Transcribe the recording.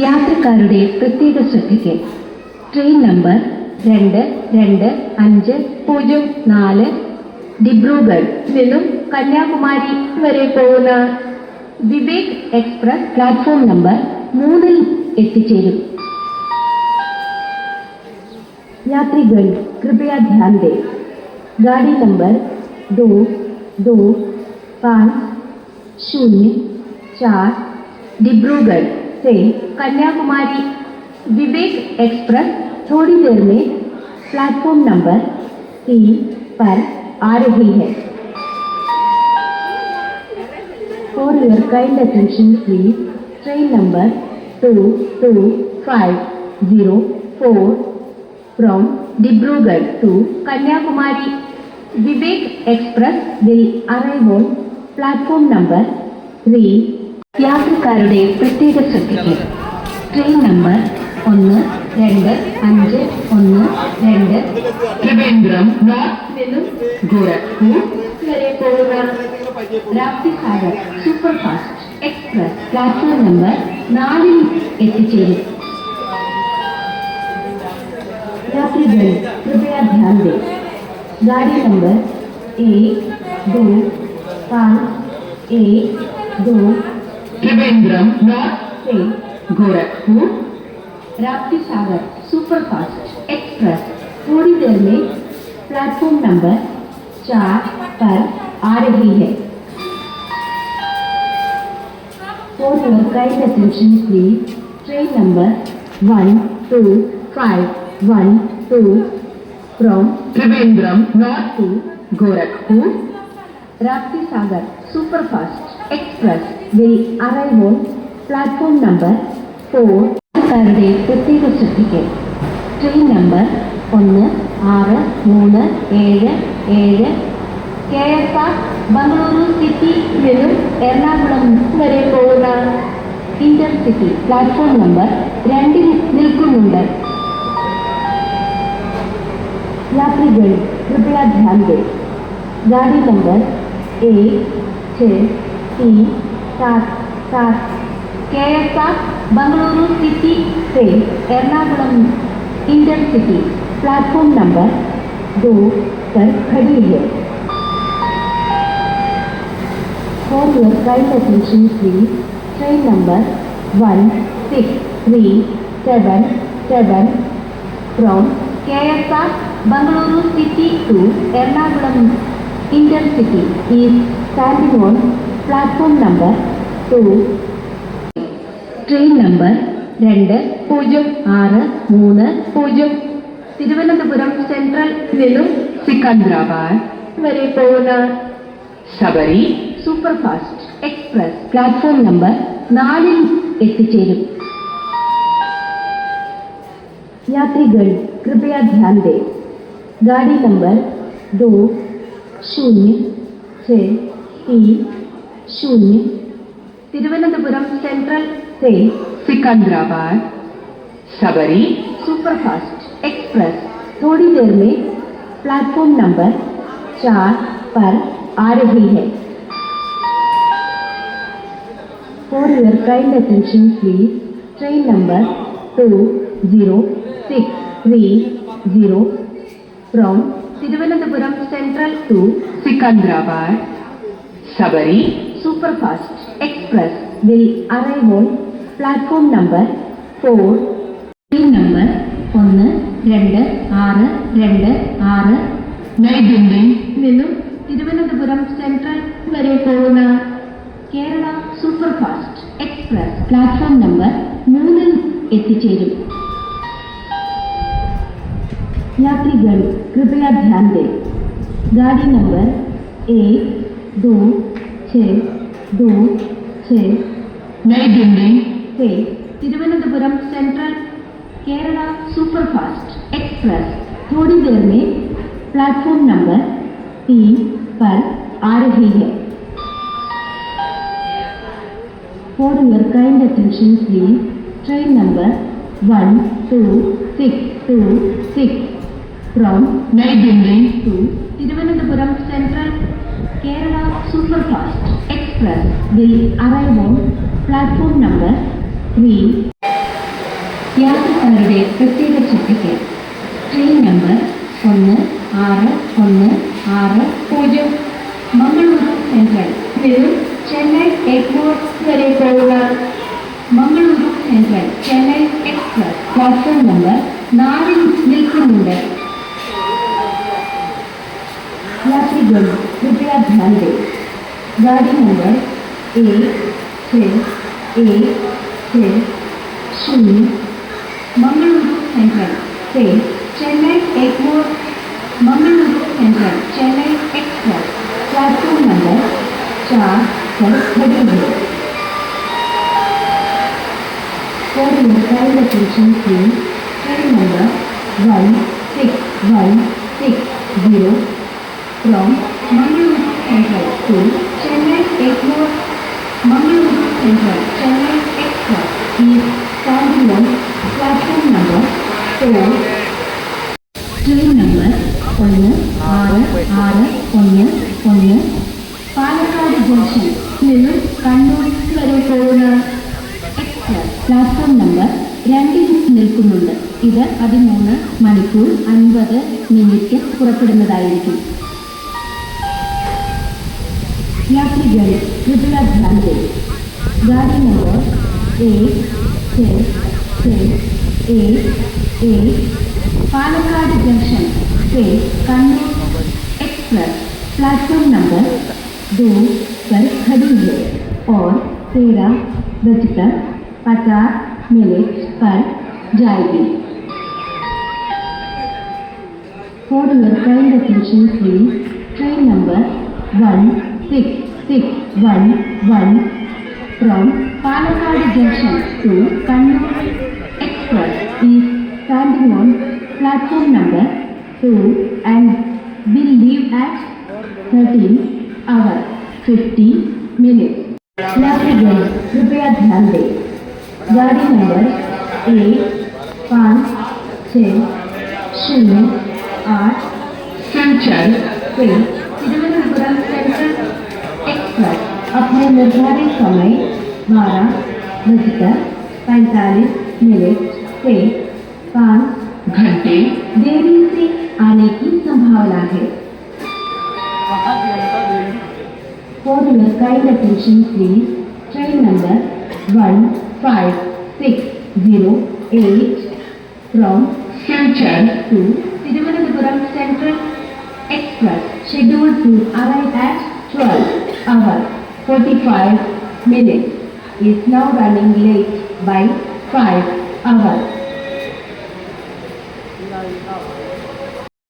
യാത്രക്കാരുടെ പ്രത്യേക ശ്രദ്ധയ്ക്ക് ട്രെയിൻ നമ്പർ 225004 ഡിബ്രൂഗഡ് നിന്നും കന്യാകുമാരി വരെ പോകുന്ന വിവേക് എക്സ്പ്രസ് പ്ലാറ്റ്ഫോം നമ്പർ 3-ൽ എത്തിച്ചേരും. यात्रीगण कृपया ध्यान दें. गाड़ी नंबर 225004 डिब्रूगढ़ से कन्याकुमारी विवेक एक्सप्रेस थोड़ी देर में प्लेटफॉर्म नंबर 3 पर आ रही है. For your kind attention please, train number 22504 from Dibrugarh to Kanyakumari Vivek Express will arrive on platform number 3. യാത്രക്കാരുടെ പ്രത്യേക ശ്രദ്ധയ്ക്ക് ട്രെയിൻ നമ്പർ 1251 ട്രിവാൻഡ്രം നോർത്ത് നിന്നും ഗോരഖ്പൂർ വരെ പോകുന്ന Rapti Sagar superfast express platform number 4-ൽ എത്തിച്ചേരും. यात्रीगण कृपया ध्यान दें. गाड़ी नंबर 1252 त्रिवेंद्रम नॉर्थ से गोरखपुर राप्ती सागर सुपरफास्ट एक्सप्रेस थोड़ी देर में प्लेटफॉर्म नंबर 4 पर आ रही है. For your kind attention please, train number 1251 from Trivandrum North to Gorakhpur Rapti Sagar Superfast Express will arrive on platform number 4. യാത്രക്കാരുടെ പ്രത്യേക ശ്രദ്ധയ്ക്ക് train number 1637 KSR Bengaluru city നിന്നും എറണാകുളം വരെ പോകുന്ന ഇന്റർസിറ്റി പ്ലാറ്റ്ഫോം നമ്പർ 2-ൽ നിൽക്കുന്നുണ്ട്. यात्रीगण कृपया ध्यान दें. गाड़ी नंबर 1637 KSR बंगलुरु सिटी से एर्नाकुलम इंटरसिटी प्लेटफॉर्म नंबर 2 पर खड़ी है. For your kind attention please, train number 1637 from KSR Bangalore City to Ernakulam Intercity is standing on platform number 2. Train number 2063 Thiruvananthapuram central നിന്നും സിക്കന്ദരാബാദ് വരെ പോകുന്ന Sabari superfast express platform number 4-ൽ എത്തിച്ചേരും. यात्रीगण कृपया ध्यान दें. गाड़ी नंबर 2063 तिरुवनंतपुरम सेंट्रल से सिकंदराबाद सबरी सुपरफास्ट एक्सप्रेस थोड़ी देर में प्लेटफॉर्म नंबर 4 पर आ रही है. For your kind attention please, train number 2063 from Thiruvananthapuram Central to Secunderabad Sabari Superfast Express will arrive on platform number 4. Train number 1266 നൈ ദില്ലി നിന്നും തിരുവനന്തപുരം സെൻട്രൽ വരെ പോകുന്ന Kerala superfast express platform number 3-ൽ എത്തിച്ചേരും. यात्रीगण कृपया ध्यान दें. गाड़ी नंबर 1266 नई दिल्ली से Thiruvananthapuram central Kerala superfast express थोड़ी देर में प्लेटफॉर्म नंबर 3 पर आ रही है. For your kind attention please, train number 12626 from New Delhi to Thiruvananthapuram Central Kerala Superfast Express will arrive on platform number 3. യാത്രക്കാരുടെ പ്രത്യേക ശ്രദ്ധയ്ക്ക് ട്രെയിൻ നമ്പർ 1610 മംഗളൂരു സെൻട്രൽ നിന്നും ചെന്നൈ എയർപോർട്ട് വരെ പോകുന്ന Mangaluru central Chennai express platform number 4 നിൽക്കുന്നുണ്ട്. यात्रीगण कृपया ध्यान दें, गाड़ी नंबर 1610 मंगलुरु सेंट्रल से Chennai airport Mangaluru central Chennai express platform number 4 पर खड़ी है. For your kind attention please, train number 1610 from Mangaluru Central to Chennai Airport, Mangaluru Central Chennai Express is standing on platform number 4. Train number 1661 Palakkad junction നിന്നും കണ്ണൂർ വരെ പോകുന്ന express platform number 2 നിൽക്കുന്നുണ്ട്. ഇത് 13 മണിക്കൂർ 50 minute പുറപ്പെടുന്നതായിരിക്കും. यात्रीगण कृपया ध्यान दें, गाड़ी नंबर 1668 पालक्काड जंक्शन से कन्नूर एक्सप्रेस प्लेटफॉर्म नंबर 2 पर खड़ी है और 13:50 पर जाएगी. For your kind attention please, train number 1611 from Palakkad Junction to Kannur Express is standing on platform number 2 and will leave at 13:50. यात्रीगण कृपया ध्यान दें, गाड़ी नंबर 1560 संचल से तिरुवनंतपुरम सेंट्रल एक्सप्रेस अपने निर्धारित समय 12:45 से 5 घंटे देरी से आने की संभावना है. For your kind attention please, train number 1568 from Sanchal to Thiruvananthapuram Central Express scheduled to arrive at 12:45 is now running late by 5 hours.